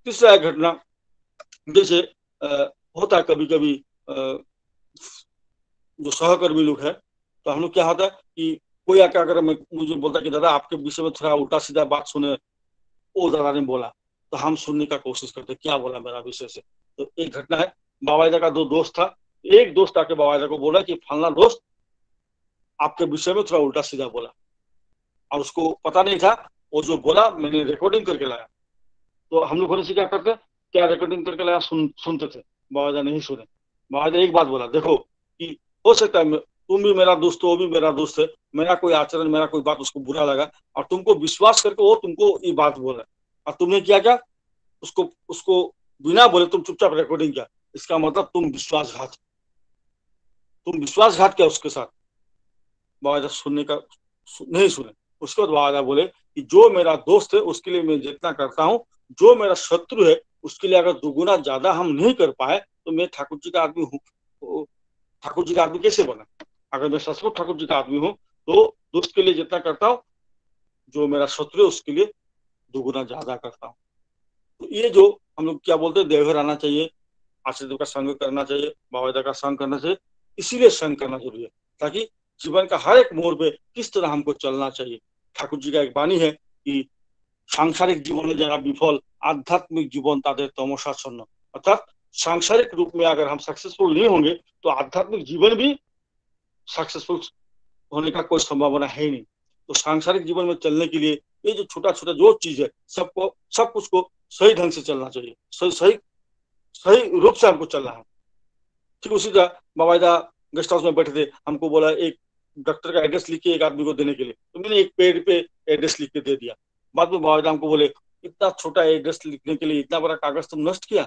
तीसरा एक घटना, जैसे होता है कभी कभी जो सहकर्मी लोग हैं, तो हम लोग क्या होता है कि कोई आकर अगर मुझे बोलता है कि दादा आपके विषय में थोड़ा उल्टा सीधा बात सुने, वो दादा ने बोला, तो हम सुनने का कोशिश करते क्या बोला मेरा विषय से। तो एक घटना है, बाबा का 2 दोस्त था, एक दोस्त आके बाबा को बोला कि फलना दोस्त आपके विषय में थोड़ा उल्टा सीधा बोला, और उसको पता नहीं था। वो जो बोला मैंने रिकॉर्डिंग करके लाया। तो हम लोग से क्या करते, क्या रिकॉर्डिंग करके लाया, सुनते थे। बाबा नहीं सुने। बाबा ने एक बात बोला, देखो कि हो सकता है तुम भी मेरा दोस्त हो, वो भी मेरा दोस्त है, मेरा कोई आचरण, मेरा कोई बात उसको बुरा लगा और तुमको विश्वास करके वो तुमको ये बात बोला, और तुमने क्या उसको बिना बोले तुम चुपचाप रिकॉर्डिंग किया। इसका मतलब तुम विश्वासघात किया उसके साथ। बाबा सुनने का नहीं सुने। उसके बाद बाबा बोले कि जो मेरा दोस्त है उसके लिए मैं जितना करता हूँ, जो मेरा शत्रु है उसके लिए अगर दुगुना ज्यादा हम नहीं कर पाए तो मैं ठाकुर जी का आदमी हूँ, ठाकुर जी का आदमी कैसे बना? अगर मैं सचमुच ठाकुर जी का आदमी हूँ तो दोस्त के लिए जितना करता हूँ, जो मेरा शत्रु है उसके लिए दुगुना ज्यादा करता हूँ। तो ये जो हम लोग क्या बोलते हैं, देवघर आना चाहिए, आचार्य का संग करना चाहिए, बाबा का संग करना चाहिए, इसीलिए संग करना जरूरी है ताकि जीवन का हर एक मोड़ पे किस तरह हमको चलना चाहिए। ठाकुर जी का एक वाणी है कि सांसारिक जीवन में जरा विफल, आध्यात्मिक जीवन ताদের तमसाच्छন্ন। अर्थात सांसारिक रूप में अगर हम सक्सेसफुल नहीं होंगे तो आध्यात्मिक जीवन भी सक्सेसफुल होने का कोई संभावना है ही नहीं। तो सांसारिक जीवन में चलने के लिए ये जो छोटा छोटा जो चीज है सबको, सब कुछ को सही ढंग से चलना चाहिए, सही सही सही रूप से हमको चलना है। ठीक उसी तरह बाबा गेस्ट हाउस में बैठे थे, हमको बोला एक डॉक्टर का एड्रेस लिख के एक आदमी को देने के लिए, तो मैंने एक पेड़ पे एड्रेस लिख के दे दिया। बाद में बाबा हमको बोले इतना छोटा एड्रेस लिखने के लिए इतना बड़ा कागज तुम नष्ट किया?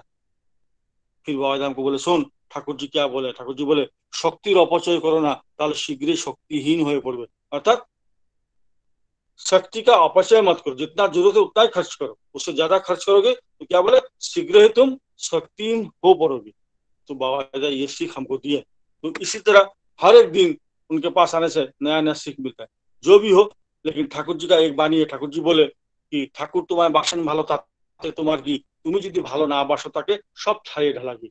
फिर बाबा हमको बोले सुन ठाकुर जी क्या बोले, ठाकुर जी बोले शक्तिर अपचय करो ना ताहले शीघ्रई शक्तिहीन হয়ে পড়বে। अर्थात शक्ति का अपचय मत करो, जितना जरूरत है उतना ही खर्च करो, उससे ज्यादा खर्च करोगे तो क्या बोले शीघ्र ही तुम शक्तिहीन हो पड़ोगे। तो बाबा ये सीख हमको दिए। तो इसी तरह हर एक दिन उनके पास आने से नया नया सीख मिलता है, जो भी हो। लेकिन ठाकुर जी का एक बानी है, ठाकुर जी बोले कि ठाकुर तुम्हारे बासन ভালো তাতে তোমার কি, তুমি যদি ভালো না বাসো তাকে सब ছাড়িয়ে ঢালাगी।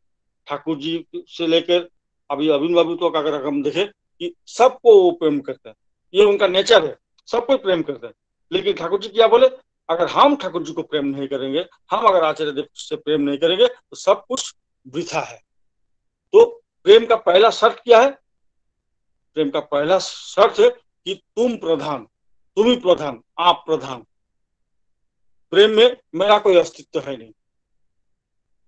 ठाकुर जी से लेकर अभी अभिन बाबू तो अगर हम देखे कि सबको वो प्रेम करते हैं, ये उनका नेचर है, सबको प्रेम करते हैं। लेकिन ठाकुर जी क्या बोले, अगर हम ठाकुर जी को प्रेम नहीं करेंगे, हम अगर आचार्य देव से प्रेम नहीं करेंगे तो सब कुछ वृथा है। तो प्रेम का पहला शर्त क्या है? प्रेम का पहला शर्त है कि तुम प्रधान, तुम ही प्रधान, आप प्रधान। प्रेम में मेरा कोई अस्तित्व है नहीं।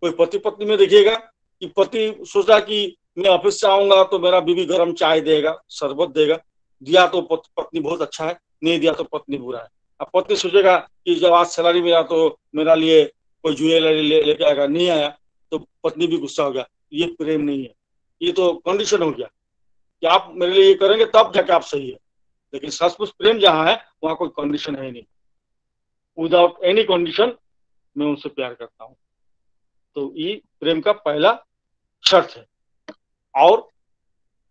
कोई पति पत्नी में देखिएगा कि पति सोचा कि मैं ऑफिस से आऊंगा तो मेरा बीवी गर्म चाय देगा, शरबत देगा, दिया तो पत्नी बहुत अच्छा है, नहीं दिया तो पत्नी बुरा है। अब पत्नी सोचेगा कि जब आज सैलरी मिला तो मेरा लिए कोई ज्वेलरी लेके आएगा, नहीं आया तो पत्नी भी गुस्सा हो गया। ये प्रेम नहीं है, ये तो कंडीशन हो गया कि आप मेरे लिए ये करेंगे तब जाके आप सही है। लेकिन सचमुच प्रेम जहां है वहां कोई कंडीशन है नहीं, विदाउट एनी कंडीशन मैं उनसे प्यार करता हूँ। तो ये प्रेम का पहला शर्त है। और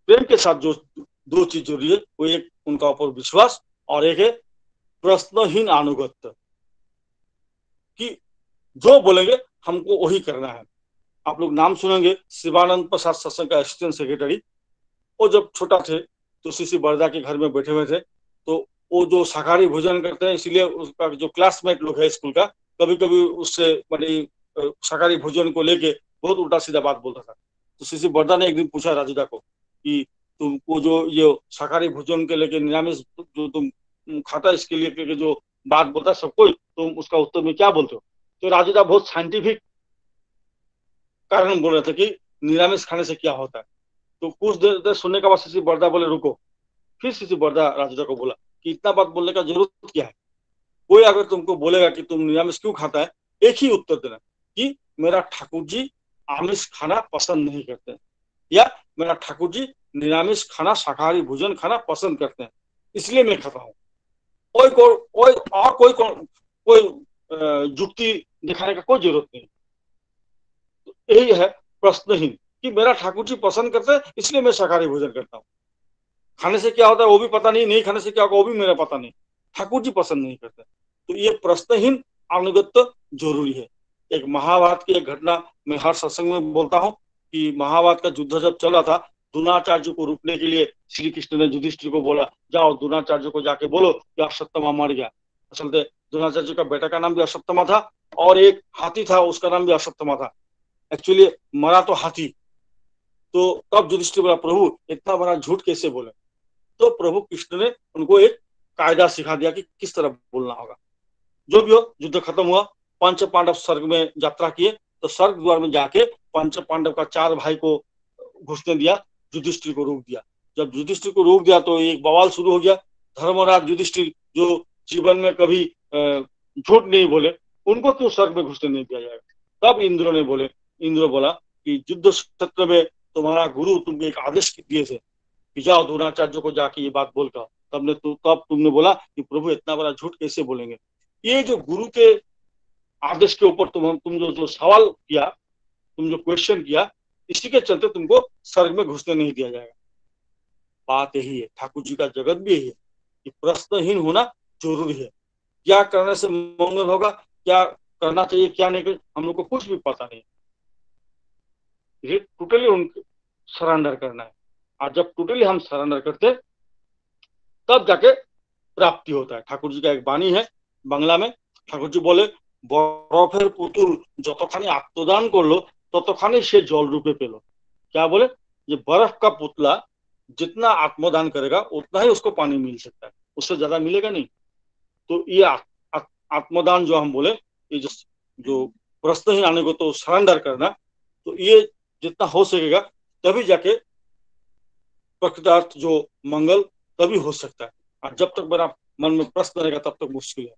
प्रेम के साथ जो दो चीज जरूरी है वो एक उनका ऊपर विश्वास और एक है प्रश्नहीन अनुगत्य, कि जो बोलेंगे हमको वही करना है। आप लोग नाम सुनेंगे शिवानंद प्रसाद सत्संग का असिस्टेंट सेक्रेटरी। वो जब छोटा थे तो सीसी बरदा के घर में बैठे हुए थे, तो वो जो शाकाहारी भोजन करते हैं इसलिए उसका जो क्लासमेट लोग है स्कूल का, कभी कभी उससे बड़ी शाकाहारी भोजन को लेके बहुत उल्टा सीधा बात बोलता था। तो सीसी बरदा ने एक दिन पूछा राजूदा को कि तुमको जो ये शाकाहारी भोजन के लेके निरामिष जो तुम खाता इसके लिए जो बात बोलता सबको, तुम उसका उत्तर में क्या बोलते हो? तो राजूदा बहुत साइंटिफिक कारण बोल रहे थे कि निरामिष खाने से क्या होता है। तो कुछ देर सुनने के बाद सीसी बरदा बोले रुको। फिर सीसी बरदा राजूदा को बोला कि इतना बात बोलने का जरूरत क्या है? कोई अगर तुमको बोलेगा कि तुम निरामिष क्यों खाता है, एक ही उत्तर देना कि मेरा ठाकुर जी आमिष खाना पसंद नहीं करते हैं, या मेरा ठाकुर जी निरामिष खाना शाकाहारी भोजन खाना पसंद करते हैं इसलिए मैं खाता हूँ। कोई जुक्ति दिखाने का कोई जरूरत नहीं। तो यही है प्रश्नहीन, कि मेरा ठाकुर जी पसंद करते हैं इसलिए मैं शाकाहारी भोजन करता हूँ। खाने से क्या होता है वो भी पता नहीं, नहीं खाने से क्या होगा वो भी मेरा पता नहीं, ठाकुर जी पसंद नहीं करते। तो ये प्रश्नहीन अनुगत्य जरूरी है। एक महाभारत की एक घटना मैं हर सत्संग में बोलता हूँ कि महाभारत का युद्ध जब चला था, द्रोणाचार्य को रोकने के लिए श्री कृष्ण ने युधिष्ठिर को बोला जाओ द्रोणाचार्य को जाके बोलो कि अश्वत्थामा मर गया। असल में द्रोणाचार्य का बेटा का नाम भी अश्वत्थामा था और एक हाथी था उसका नाम भी अश्वत्थामा था। एक्चुअली मरा तो हाथी। तो तब युधिष्ठिर बोला प्रभु इतना बड़ा झूठ कैसे बोले? तो प्रभु कृष्ण ने उनको एक कायदा सिखा दिया कि किस तरह बोलना होगा। जो भी हो, युद्ध खत्म हुआ, पंच पांडव स्वर्ग में यात्रा किए, तो स्वर्ग द्वार में जाके पंच पांडव का 4 भाई को घुसने दिया, युधिष्ठिर को रोक दिया। जब युधिष्ठिर को रोक दिया तो एक बवाल शुरू हो गया। धर्मराज युधिष्ठिर जो जीवन में कभी झूठ नहीं बोले, उनको क्यों स्वर्ग में घुसने नहीं दिया जाएगा? तब इंद्र बोला कि युद्ध क्षेत्र में तुम्हारा गुरु तुमको एक आदेश दिए थे कि जाओ द्रोणाचार्य को जाके ये बात बोल कर। तब तुमने बोला कि प्रभु इतना बड़ा झूठ कैसे बोलेंगे? ये जो गुरु के आदेश के ऊपर तुम जो सवाल किया, तुम जो क्वेश्चन किया, इसी के चलते तुमको स्वर्ग में घुसने नहीं दिया जाएगा। बात यही है, ठाकुर जी का जगत भी यही है कि प्रश्नहीन होना जरूरी है। क्या करने से मंगल होगा, क्या करना चाहिए, क्या नहीं, हम लोग को कुछ भी पता नहीं। ये टोटली उनको सरेंडर करना है, और जब टोटली हम सरेंडर करते तब जाके प्राप्ति होता है। ठाकुर जी का एक वाणी है बांग्ला में, ठाकुर जी बोले, बरफेर पुतुल যতখানি आत्मदान कर लो ततखानी से जल रूपे पेलो। क्या बोले, ये बर्फ का पुतला जितना आत्मदान करेगा उतना ही उसको पानी मिल सकता है, उससे ज्यादा मिलेगा नहीं। तो ये आत्मदान जो हम बोले, ये जो प्रश्न ही आने को तो सरेंडर करना, तो ये जितना हो सकेगा तभी जाके प्रकृतार्थ जो मंगल तभी हो सकता है। और जब तक मेरा मन में प्रश्न रहेगा तब तक मुश्किल है।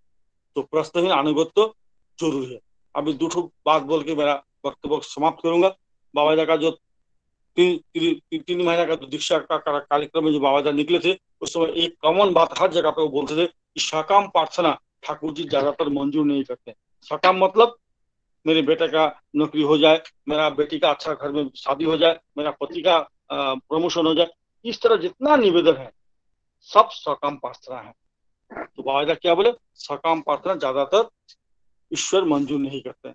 तो प्रश्न ही अनुगत तो जरूरी है। अभी दूसरी बात बोल के मेरा वक्तव्य समाप्त करूंगा। बाबाजा का जो तीन महीना का दीक्षा का कार्यक्रम में जो बाबाजा निकले थे, उस समय एक कॉमन बात हर जगह पे वो बोलते थे कि सकाम प्रार्थना ठाकुर जी ज्यादातर मंजूर नहीं करते। सकाम मतलब मेरे बेटे का नौकरी हो जाए, मेरा बेटी का अच्छा घर में शादी हो जाए, मेरा पति का प्रमोशन हो जाए, इस तरह जितना निवेदन है सब सकाम प्रार्थना है। तो बाबाजा क्या बोले, सकाम प्रार्थना ज्यादातर ईश्वर मंजूर नहीं करते।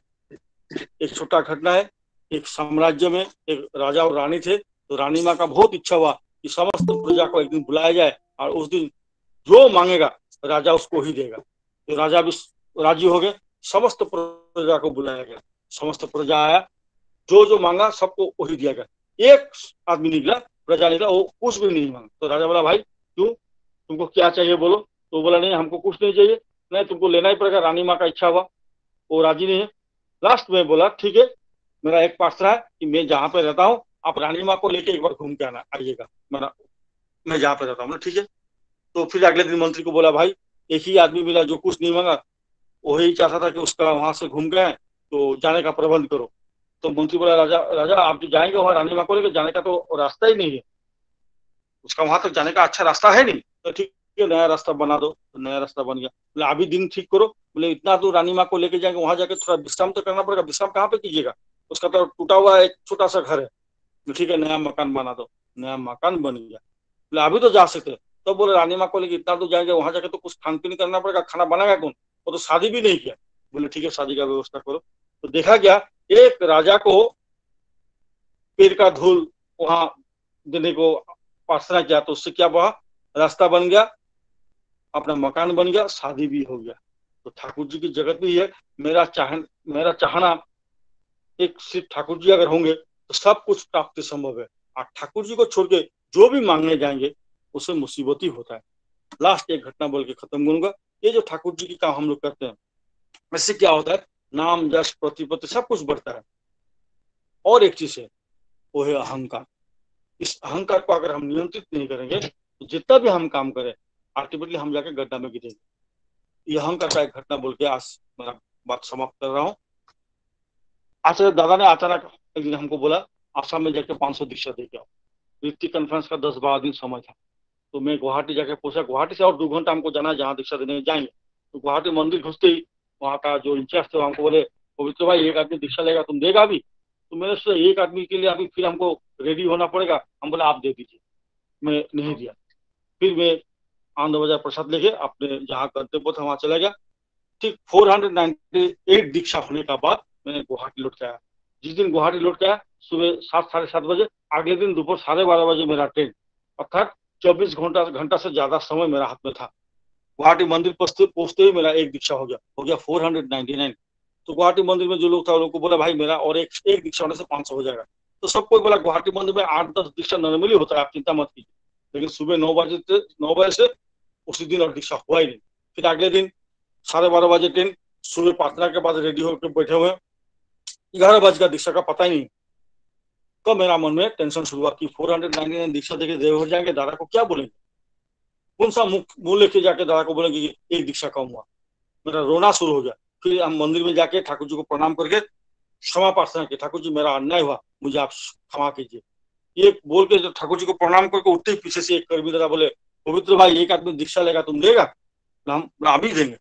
एक छोटा घटना है, एक साम्राज्य में एक राजा और रानी थे। तो रानी माँ का बहुत इच्छा हुआ कि समस्त प्रजा को एक दिन बुलाया जाए और उस दिन जो मांगेगा राजा उसको ही देगा। तो राजा भी राजी हो गए, समस्त प्रजा को बुलाया गया, समस्त प्रजा आया, जो जो मांगा सबको वही दिया गया। एक आदमी निकला, प्रजा निकला, वो कुछ भी नहीं मांगा। तो राजा बोला, भाई क्यों, तुमको क्या चाहिए बोलो। तो बोला, नहीं हमको कुछ नहीं चाहिए, नहीं तुमको लेना ही पड़ेगा, रानी माँ का इच्छा हुआ। वो राजी नहीं है। लास्ट में बोला, ठीक है, मेरा एक प्रार्थना है कि मैं जहाँ पे रहता हूँ आप रानी माँ को लेके एक बार घूम के आना आइएगा, मैं जहाँ पे रहता हूँ। ठीक है। तो फिर अगले दिन मंत्री को बोला, भाई एक ही आदमी मिला जो कुछ नहीं मांगा, वही चाहता था कि उसका वहां से घूम गए, तो जाने का प्रबंध करो। तो मंत्री बोला, राजा राजा आप जो जाएंगे वहां रानी माँ को लेकर जाने का तो रास्ता ही नहीं है, उसका वहां तक जाने का अच्छा रास्ता है नहीं। तो ठीक है, नया रास्ता बना दो। तो नया रास्ता बन गया। बोले अभी दिन ठीक करो। बोले इतना दूर रानी माँ को लेके जाएंगे, वहां जाके थोड़ा विश्राम तो करना पड़ेगा। विश्राम कहाँ पे कीजिएगा, उसका तो टूटा हुआ एक छोटा सा घर है। ठीक है, नया मकान बना दो। नया मकान बन गया। बोले अभी तो जा सकते। तो बोले रानी माँ को लेके इतना दूर जाएंगे, वहां जाके तो कुछ खान पीन करना पड़ेगा, खाना बनाएगा कौन, वो तो शादी भी नहीं किया। बोले ठीक है, शादी का व्यवस्था करो। तो देखा गया, एक राजा को पेड़ का धूल वहां देने को प्रार्थना किया, तो उससे क्या हुआ, रास्ता बन गया, अपना मकान बन गया, शादी भी हो गया। तो ठाकुर जी की जगत भी है। मेरा चाहना एक सिर्फ ठाकुर जी अगर होंगे तो सब कुछ प्राप्ति संभव है। और ठाकुर जी को छोड़ के जो भी मांगने जाएंगे उसे मुसीबत ही होता है। लास्ट एक घटना बोल के खत्म करूंगा। ये जो ठाकुर जी की काम हम लोग करते हैं, इससे क्या होता है, नाम यश प्रतिपत्ति सब कुछ बढ़ता है। और एक चीज है, वो है अहंकार। इस अहंकार को अगर हम नियंत्रित नहीं करेंगे तो जितना भी हम काम करें अल्टीमेटली हम जाके गड्ढा में गिरेंगे। ये अहंकार का एक घटना बोल के आज मेरा बात समाप्त कर रहा हूँ। आचार्य दादा ने अचानक एक दिन हमको बोला, आसाम में जाके 500 दीक्षा दे के आओ। ऋतिक कॉन्फ्रेंस का 10-12 दिन समय था। तो मैं गुवाहाटी जाके पूछा, गुवाहाटी से और 2 घंटा हमको जाना है जहाँ दीक्षा देने जाएंगे। तो गुवाहाटी मंदिर घुसते ही वहाँ का जो इंचार्ज थे हमको बोले, पवित्र भाई एक आदमी दीक्षा लेगा, तुम देगा अभी। तो मैंने सोचा एक आदमी के लिए अभी फिर हमको रेडी होना पड़ेगा। हम बोले आप दे दीजिए, मैं नहीं दिया। फिर मैं आनंद बाजार प्रसाद लेके अपने जहाँ गंतव्य था वहां चला गया। ठीक 498 दीक्षा होने का बाद मैंने गुवाहाटी लौट के आया। जिस दिन गुवाहाटी लौट के आया सुबह 7-7:30 बजे, अगले दिन दोपहर 12:30 बजे मेरा ट्रेन, अर्थात 24 घंटा से ज्यादा समय मेरा हाथ में था। गुवाहाटी मंदिर पहुंचते ही मेरा एक दीक्षा हो गया 499। तो गुवाहाटी मंदिर में जो लोग था उन लोगों को बोला, भाई मेरा और एक दीक्षा होने से 500 हो जाएगा। तो सबको बोला, गुवाहाटी मंदिर में 8-10 दीक्षा नॉर्मली होता है, आप चिंता मत कीजिए। लेकिन सुबह 9 बजे से उसी दिन और दीक्षा हुआ ही नहीं। फिर अगले दिन 12:30 बजे ट्रेन, सुबह प्रार्थना के बाद रेडी होकर बैठे हुए 11 बजे का दीक्षा का पता ही नहीं। तो मेरा मन में टेंशन शुरू हुआ कि 499 दीक्षा देके देवघर जाएंगे, दादा को क्या बोलेंगे, कौन सा मुंह लेके जाके दादा को बोलेंगे कि एक दीक्षा कम हुआ। मेरा रोना शुरू हो गया। फिर हम मंदिर में जाके ठाकुर जी को प्रणाम करके क्षमा प्रार्थना की, ठाकुर जी मेरा अन्याय हुआ, मुझे आप क्षमा कीजिए। ये बोल के ठाकुर जी को प्रणाम करके उठते ही पीछे से एक कर्मी दादा बोले, पवित्र भाई एक आदमी दीक्षा लेगा, तुम देगा। हम अभी देंगे।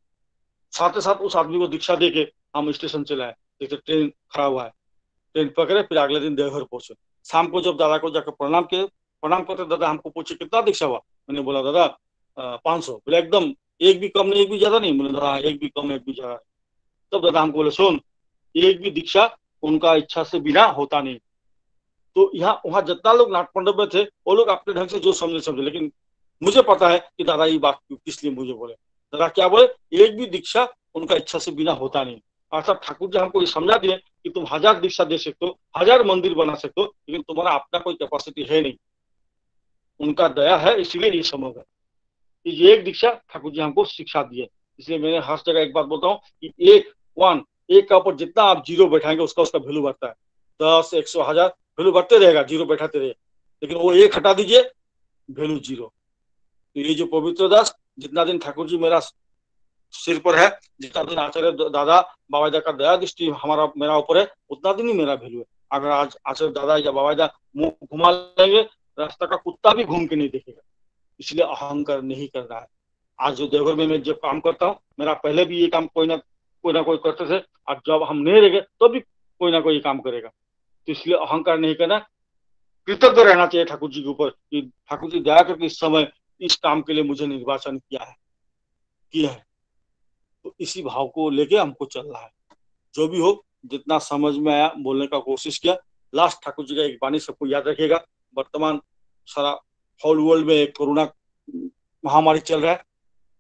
साथ ही साथ उस आदमी को दीक्षा देके हम स्टेशन चले आए, देखते ट्रेन खड़ा हुआ है, ट्रेन पकड़े, फिर अगले दिन देवघर पहुंचे। शाम को जब दादा को जाकर प्रणाम किए, प्रणाम करते दादा हमको पूछे कितना दीक्षा हुआ। मैंने बोला दादा 500। बोले एकदम एक भी कम नहीं एक भी ज्यादा नहीं। बोले दादा एक भी कम एक भी ज्यादा। तब दादा हमको बोले सुन, एक भी दीक्षा उनका इच्छा से बिना होता नहीं। तो यहाँ वहां जितना लोग नाट मंडप में थे वो लोग अपने ढंग से जो समझे समझे, लेकिन मुझे पता है कि दादा ये बात किस लिए मुझे बोले। दादा क्या बोले, एक भी दीक्षा उनका इच्छा से बिना होता नहीं। अर्थात ठाकुर जी हमको ये समझा दिए कि तुम 1000 दीक्षा दे सकते हो, 1000 मंदिर बना सकते हो, लेकिन तुम्हारा अपना कोई कैपेसिटी है नहीं। उनका दया है इसलिए ये संभव है। ये एक दीक्षा ठाकुर जी हमको शिक्षा दी है। इसलिए मैंने हर जगह एक बात बोलता हूँ कि एक का ऊपर जितना आप जीरो बैठाएंगे उसका उसका वैल्यू बढ़ता है। 10, 100, 1000 वैल्यू बढ़ते रहेगा, जीरो बैठाते रहिए, लेकिन वो एक हटा दीजिए, वैल्यू जीरो। तो ये जो पवित्र दास, जितना दिन ठाकुर जी मेरा सिर पर है, जितना दिन आचार्य दादा बाबाजा का दया दृष्टि हमारा मेरा ऊपर है, उतना दिन ही मेरा वैल्यू है। अगर आज आचार्य दादा या बाबाजा मुंह घुमा लेंगे, रास्ता का कुत्ता भी घूम के नहीं देखेगा। इसलिए अहंकार नहीं करना है। आज जो देवघर में मैं जब काम करता हूँ, मेरा पहले भी ये काम कोई ना कोई करते थे, और जब हम नहीं रहेंगे तो भी कोई ना कोई काम करेगा। तो इसलिए अहंकार नहीं करना, कृतज्ञ रहना चाहिए ठाकुर जी के ऊपर कि ठाकुर जी दया करके इस समय इस काम के लिए मुझे निर्वाचन किया है। तो इसी भाव को लेके हमको चलना है। जो भी हो, जितना समझ में आया बोलने का कोशिश किया। लास्ट ठाकुर जी का एक वाणी सबको याद रखिएगा। वर्तमान सारा होल वर्ल्ड में कोरोना महामारी चल रहा है।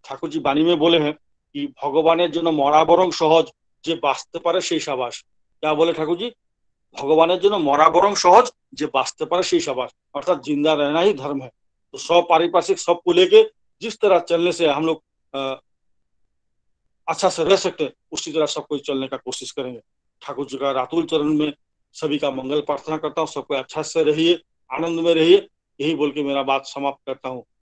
ठाकुर जी वाणी में बोले हैं कि भगवाনের জন্য মরা বরং সহজ, যে বাঁচতে পারে সেই সাবাস। क्या बोले ठाकुर जी, भगवाনের জন্য मरा बरং सहज, जे बांचते पारे সেই साबास। अर्थात जिंदा रहना ही धर्म है। तो सब पारिपार्श्विक सबको लेके जिस तरह चलने से हम लोग अच्छा से रह सकते हैं, उसी तरह सबको चलने का कोशिश करेंगे। ठाकुर जी का रातुल चरण में सभी का मंगल प्रार्थना करता हूँ। सबको अच्छा से रहिए, आनंद में रहिए, यही बोल के मेरा बात समाप्त करता हूँ।